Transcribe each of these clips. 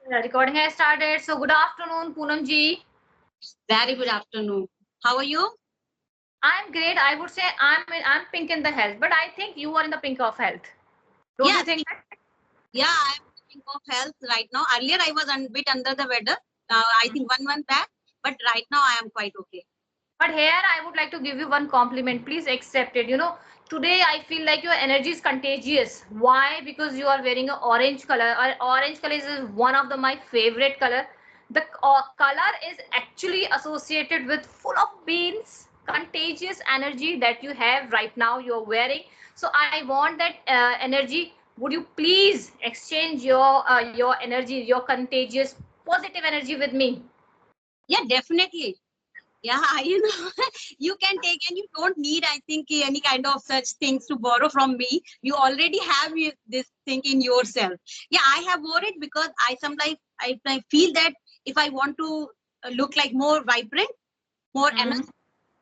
Recording has started. So good afternoon, Poonam ji. Very good afternoon. How are you? I'm great. I would say I'm pink in the health, but I think you are in the pink of health. Don't you Yes, think that? yeah, I'm thinking of health right now. Earlier, I was a bit under the weather. I think 1 month back, but right now I am quite okay. But here I would like to give you one compliment. Please accept it. Today I feel like your energy is contagious. Why? Because you are wearing an orange color. Orange color is one of my favorite color. The color is actually associated with full of beans, contagious energy that you have right now. You're wearing. So I want that energy. Would you please exchange your energy, your contagious positive energy with me? Yeah, definitely. Yeah, you can take and you don't need, I think, any kind of such things to borrow from me. You already have this thing in yourself. Yeah, I have wore it because sometimes I feel that if I want to look like more vibrant, more Mhm. energetic,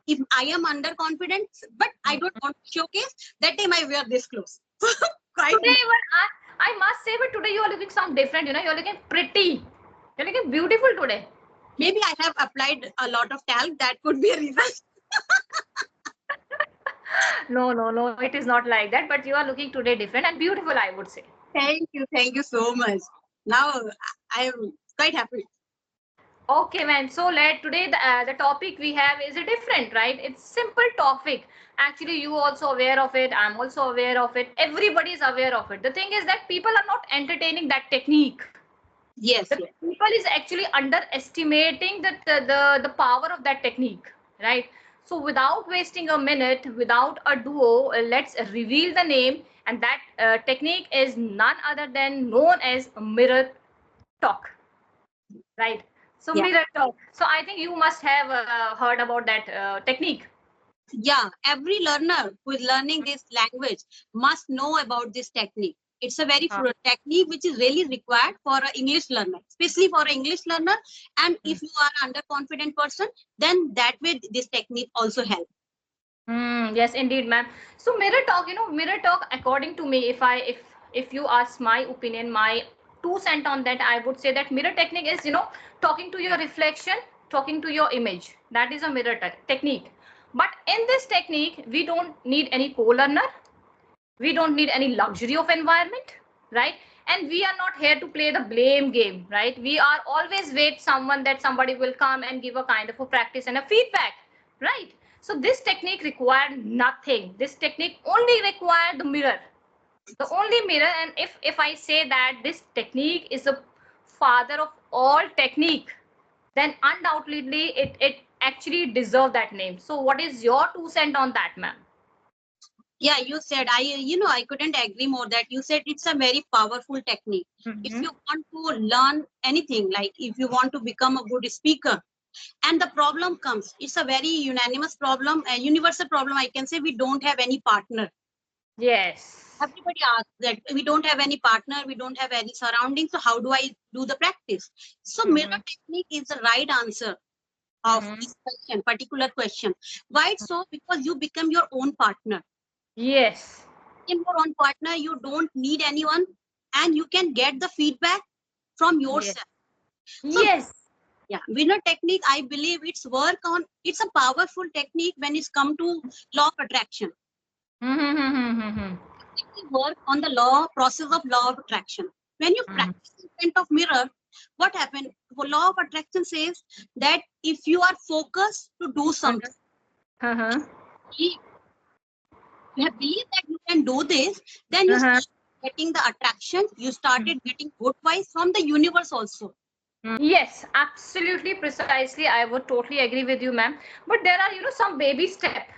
if I am underconfident, but I don't want to showcase, that time I wear this clothes. Quite Today, even I must say, but today you are looking some different. You're looking pretty. You're looking beautiful today. maybe I have applied a lot of talc. That could be a reason. No, no, no, it is not like that. But you are looking today different and beautiful, I would say. Thank you so much. Now I am quite happy. Okay, man. So let today the topic we have is a different, right? It's simple topic. Actually, you also aware of it. I'm also aware of it. Everybody is aware of it. The thing is that people are not entertaining that technique. Yes, The yes. people is actually underestimating the power of that technique, right? So without wasting a minute, without a duo, let's reveal the name, and that technique is none other than known as mirror talk, right? So Yeah. mirror talk. So I think you must have heard about that technique. Yeah. Every learner who is learning this language must know about this technique. It's a very technique which is really required for an English learner, especially for an English learner. And if you are an underconfident person, then that way this technique also helps. Yes, indeed, ma'am. So mirror talk, mirror talk, according to me, if you ask my opinion, my 2 cent on that, I would say that mirror technique is, talking to your reflection, talking to your image. That is a mirror technique. But in this technique, we don't need any co-learner. We don't need any luxury of environment, right? And we are not here to play the blame game, right? We are always wait someone that somebody will come and give a kind of a practice and a feedback, right? So this technique required nothing. This technique only required the mirror, the only mirror. And if I say that this technique is the father of all technique, then undoubtedly it actually deserve that name. So what is your 2 cent on that, ma'am? Yeah, you said, I couldn't agree more that you said it's a very powerful technique. If Mm-hmm. you want to learn anything, like if you want to become a good speaker, and the problem comes, it's a very unanimous problem, a universal problem, I can say. We don't have any partner. Yes. Everybody asks that we don't have any partner, we don't have any surrounding, so how do I do the practice? So mirror Mm-hmm. technique is the right answer of Mm-hmm. this question, particular question. Why so? Because you become your own partner. Yes. In your own partner, you don't need anyone, and you can get the feedback from Yes. yourself. So Yes. yeah, winner technique, I believe it's a powerful technique when it's come to law of attraction. Mm-hmm. We work on the process of law of attraction. When you practice in front of mirror, what happened? The law of attraction says that if you are focused to do something, Uh-huh. if you have believed that you can do this, then you Uh-huh. start getting the attraction, you started getting good vibes from the universe also. Yes, absolutely, precisely. I would totally agree with you, ma'am. But there are, some baby step.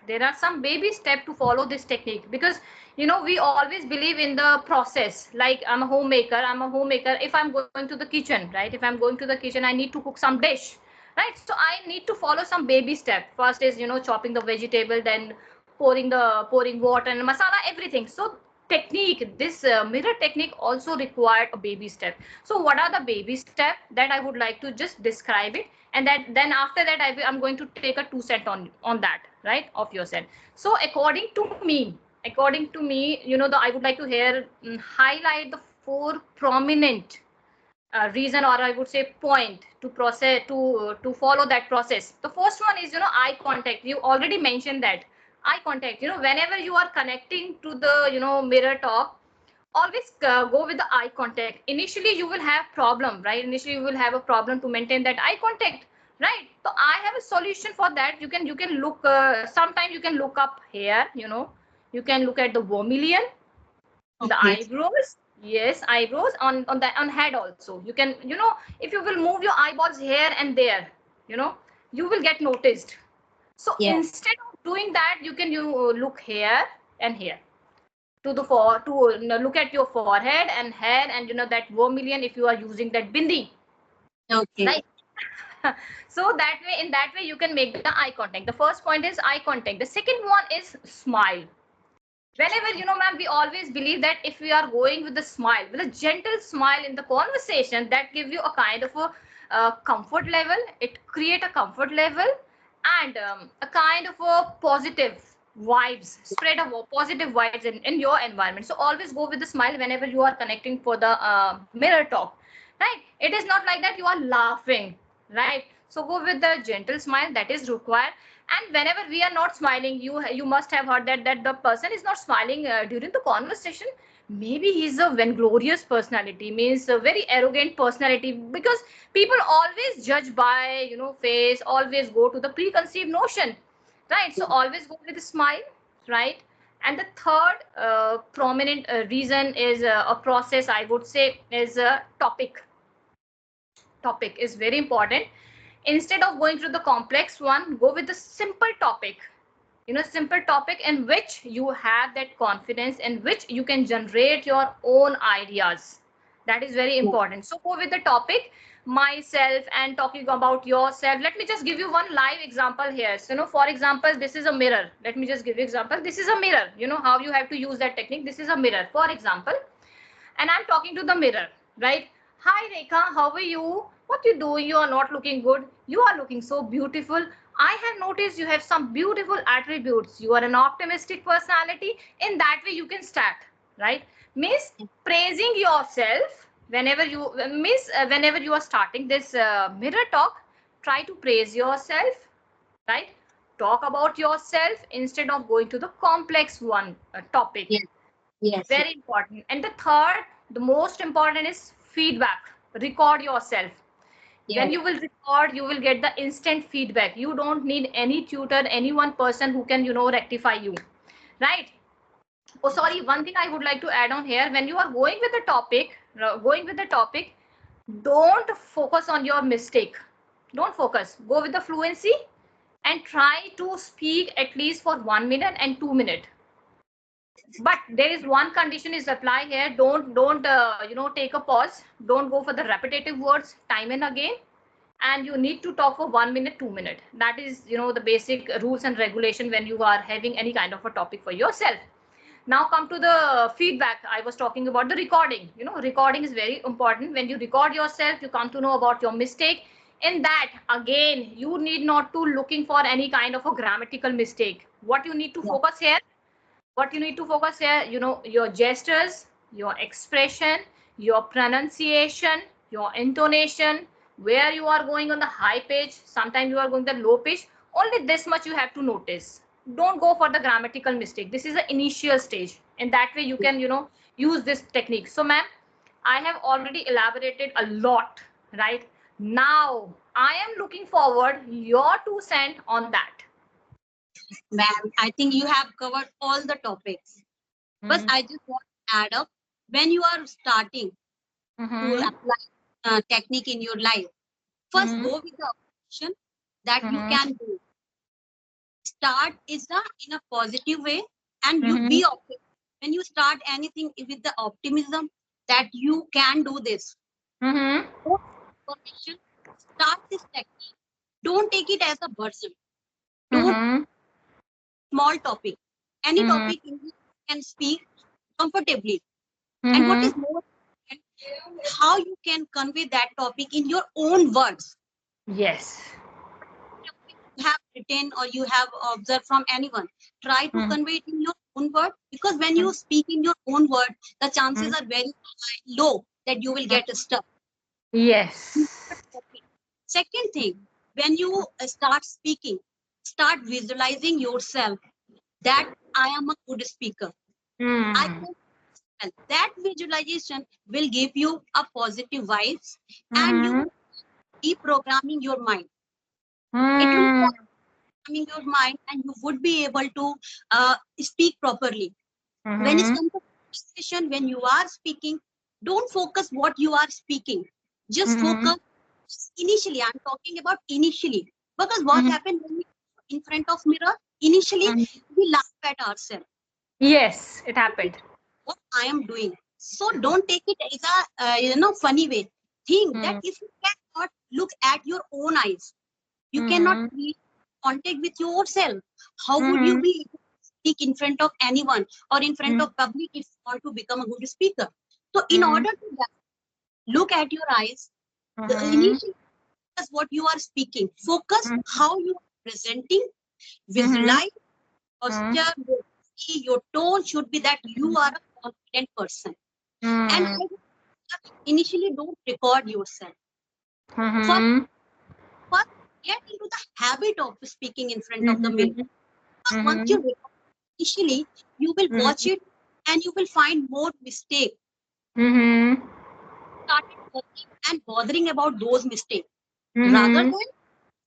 There are some baby step to follow this technique because, we always believe in the process. Like I'm a homemaker. I'm a homemaker. If I'm going to the kitchen, right? If I'm going to the kitchen, I need to cook some dish, right? So I need to follow some baby step. First is, chopping the vegetable, then pouring water and masala, everything. So technique, this mirror technique also required a baby step. So what are the baby steps that I would like to just describe it, and that then after that I'm going to take a 2 cent on that, right, of your set. So according to me, I would like to here highlight the four prominent reason, or I would say point to process to follow that process. The first one is, eye contact. You already mentioned that eye contact. Whenever you are connecting to the mirror talk, always go with the eye contact. Initially you will have problem, right? Initially you will have a problem to maintain that eye contact, right? So I have a solution for that. You can look, sometime you can look up here, you can look at the vermilion, the Okay. eyebrows. Yes, eyebrows on head also. You can, if you will move your eyeballs here and there, you know you will get noticed. So Yeah. instead of doing that, you look here and here to the for to look at your forehead and head, and that vermilion if you are using that bindi, Okay. right? So that way, in that way you can make the eye contact. The first point is eye contact. The second one is smile. Whenever, ma'am, we always believe that if we are going with a smile, with a gentle smile in the conversation, that gives you a kind of a comfort level. It create a comfort level, and a kind of a positive vibes, spread of positive vibes in your environment. So always go with the smile whenever you are connecting for the mirror talk, right? It is not like that you are laughing, right? So go with the gentle smile that is required. And whenever we are not smiling, you must have heard that the person is not smiling during the conversation. Maybe he's a vainglorious personality, means a very arrogant personality, because people always judge by face, always go to the preconceived notion, right? So always go with a smile, right? And the third prominent reason is a process, I would say, is a topic is very important. Instead of going through the complex one, go with the simple topic, simple topic in which you have that confidence, in which you can generate your own ideas. That is very Yeah. important. So go with the topic, myself, and talking about yourself. Let me just give you one live example here. So, for example, this is a mirror. Let me just give you example. This is a mirror. You know how you have to use that technique. This is a mirror, for example, and I'm talking to the mirror, right? Hi Rekha, how are you? What you doing? You are not looking good. You are looking so beautiful. I have noticed you have some beautiful attributes. You are an optimistic personality. In that way, you can start, right? Miss praising yourself whenever whenever you are starting this mirror talk. Try to praise yourself, right? Talk about yourself instead of going to the complex one topic. Yes. Yes. Very important. And the third, the most important, is feedback. Record yourself. When Yes. you will record, you will get the instant feedback. You don't need any tutor, any one person who can, rectify you, right? Oh, sorry. One thing I would like to add on here: when you are going with the topic, don't focus on your mistake. Don't focus. Go with the fluency and try to speak at least for 1 minute and 2 minutes. But there is one condition is apply here. Don't take a pause. Don't go for the repetitive words time and again. And you need to talk for 1 minute, 2 minutes. That is, the basic rules and regulation when you are having any kind of a topic for yourself. Now come to the feedback. I was talking about the recording. Recording is very important. When you record yourself, you come to know about your mistake. In that, again, you need not to looking for any kind of a grammatical mistake. What you need to Yeah. focus here, your gestures, your expression, your pronunciation, your intonation, where you are going on the high pitch, sometimes you are going the low pitch. Only this much you have to notice. Don't go for the grammatical mistake. This is the initial stage. In that way, you can, use this technique. So, ma'am, I have already elaborated a lot, right? Now, I am looking forward your 2 cents on that. Ma'am, I think you have covered all the topics. But I just want to add up, when you are starting to apply technique in your life, first go with the option that you can do. Start is in a positive way, and you be optimistic. When you start anything with the optimism that you can do this, start this technique. Don't take it as a burden. Don't small topic. Any topic you can speak comfortably. And what is more, how you can convey that topic in your own words. Yes. You have written or you have observed from anyone. Try to convey it in your own word, because when you speak in your own word, the chances are very low that you will get stuck. Yes. Second thing, when you start speaking, start visualizing yourself that I am a good speaker. I Hmm. can, and that visualization will give you a positive vibes, and you Hmm. will reprogramming your mind. It will Hmm. programming your mind, and you would be able to speak properly. When it Hmm. comes to conversation, when you are speaking, don't focus what you are speaking. Just Hmm. focus initially. I'm talking about initially, because what Hmm. happened when we in front of mirror, initially Hmm. we laugh at ourselves. Yes, it happened. What I am doing. So don't take it as a funny way. Think that Hmm. if you cannot look at your own eyes, you cannot Hmm. create contact with yourself. How would you Hmm. be able to speak in front of anyone or in front Hmm. of public if you want to become a good speaker? So in Hmm. order to that, look at your eyes. The Hmm. initial focus what you are speaking. Focus how you are presenting. Hmm. Visualize posture, your key, your tone should be that you are a confident person. And Hmm. I would initially don't record yourself. First, Hmm. first get into the habit of speaking in front of the mirror. Hmm. Because once Hmm. you record initially, you will watch it and you will find more mistakes. Hmm. Started working and bothering about those mistakes. Rather Hmm. than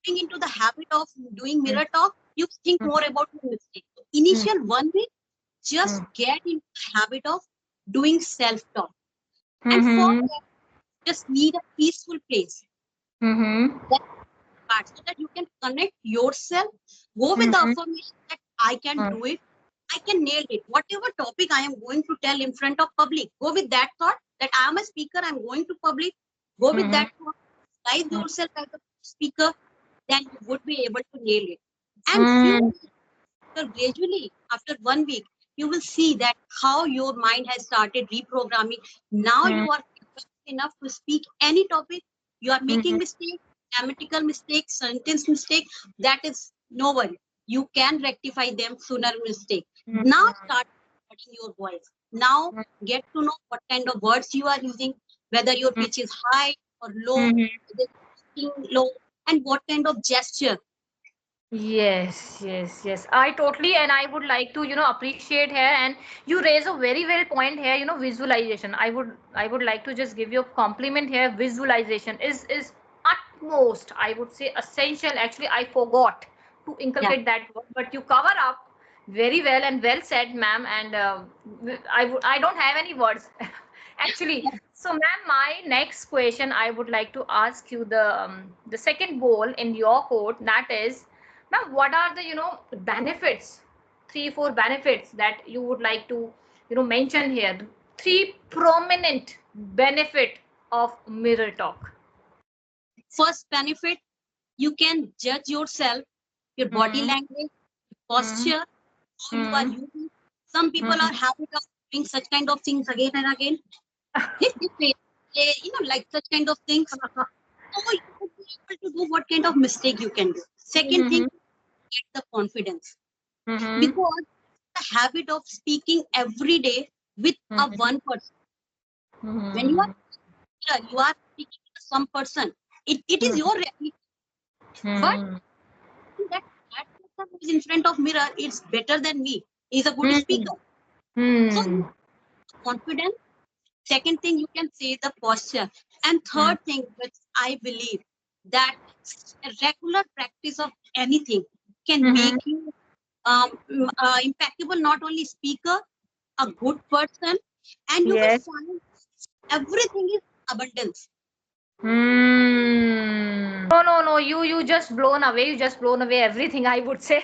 getting into the habit of doing mirror talk, you think more about your mistakes. So initial 1 week, just get into the habit of doing self-talk. And for Hmm. that, just need a peaceful place. Hmm. That part so that you can connect yourself. Go with the affirmation that I can do it. I can nail it. Whatever topic I am going to tell in front of public, go with that thought that I am a speaker, I'm going to public. Go with that thought, visualize yourself as a speaker, then you would be able to nail it. And gradually, after 1 week, you will see that how your mind has started reprogramming. Now you are enough to speak any topic. You are making mistakes, grammatical mistakes, sentence mistake. That is no one. You can rectify them sooner mistake. Now start recording your voice. Now get to know what kind of words you are using, whether your pitch is high or low, whether you're speaking low, and what kind of gesture. Yes, yes, yes. I totally, and I would like to, appreciate here, and you raise a very well point here, visualization. I would like to just give you a compliment here. Visualization is utmost, I would say, essential. Actually, I forgot to Yeah. inculcate that word, but you cover up very well and well said, ma'am. And I don't have any words, actually. So, ma'am, my next question, I would like to ask you the second goal in your quote, that is, now, what are the benefits, 3 4 benefits that you would like to mention here? The three prominent benefit of mirror talk. First benefit, you can judge yourself, your body Hmm. language, Hmm. posture, how you are Hmm. using. Some people Hmm. are habit of doing such kind of things again and again. This way, like such kind of things. So you would be able to do what kind of mistake you can do. Second thing, Hmm. get the confidence. Hmm. Because the habit of speaking every day with a one person. When you are Hmm. here, you are speaking to some person. It is Hmm. your reality. But Hmm. that person who is in front of mirror is better than me. He's a good Hmm. speaker. So Hmm. confidence. Second thing, you can say the posture. And Hmm. third thing, which I believe that a regular practice of anything can Hmm. make you impeccable, not only speaker, a good person, and you will Yes. find everything is abundance. Hmm. No, no, no. You just blown away. You just blown away everything, I would say.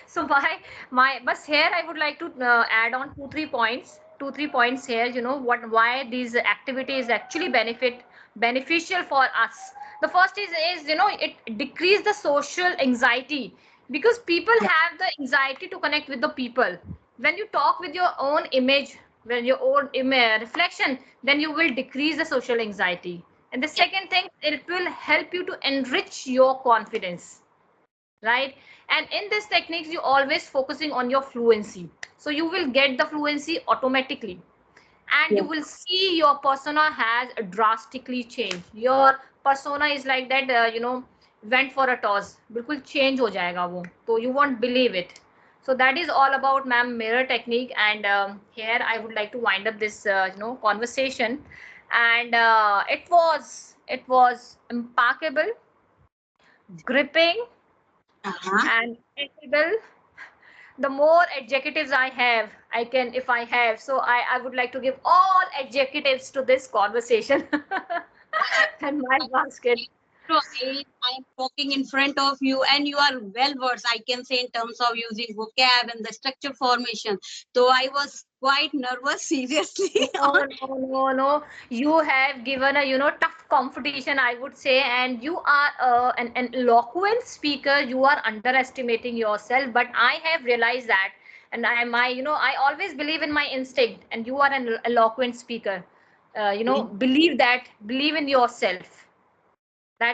So but here I would like to add on 2 3 points. 2 3 points here. Why these activities actually beneficial for us. The first is it decrease the social anxiety, because people Yeah. have the anxiety to connect with the people. When you talk with your own image, when your own reflection, then you will decrease the social anxiety. And the Yeah. second thing, it will help you to enrich your confidence, right? And in this techniques, you always focusing on your fluency. So you will get the fluency automatically. and you will see your persona has drastically changed. Your persona is like that, went for a toss, बिल्कुल change हो जाएगा वो, तो you won't believe it. So that is all about ma'am mirror technique, and here I would like to wind up this conversation, and it was impeccable, gripping, and incredible. The more adjectives I have, I can, if I have, so I would like to give all adjectives to this conversation and my basket. So I'm talking in front of you, and you are well versed, I can say, in terms of using vocab and the structure formation. So I was quite nervous, seriously. No. You have given a tough competition, I would say, and you are an eloquent speaker. You are underestimating yourself, but I have realized that, and I always believe in my instinct, and you are an eloquent speaker. Believe that, believe in yourself. That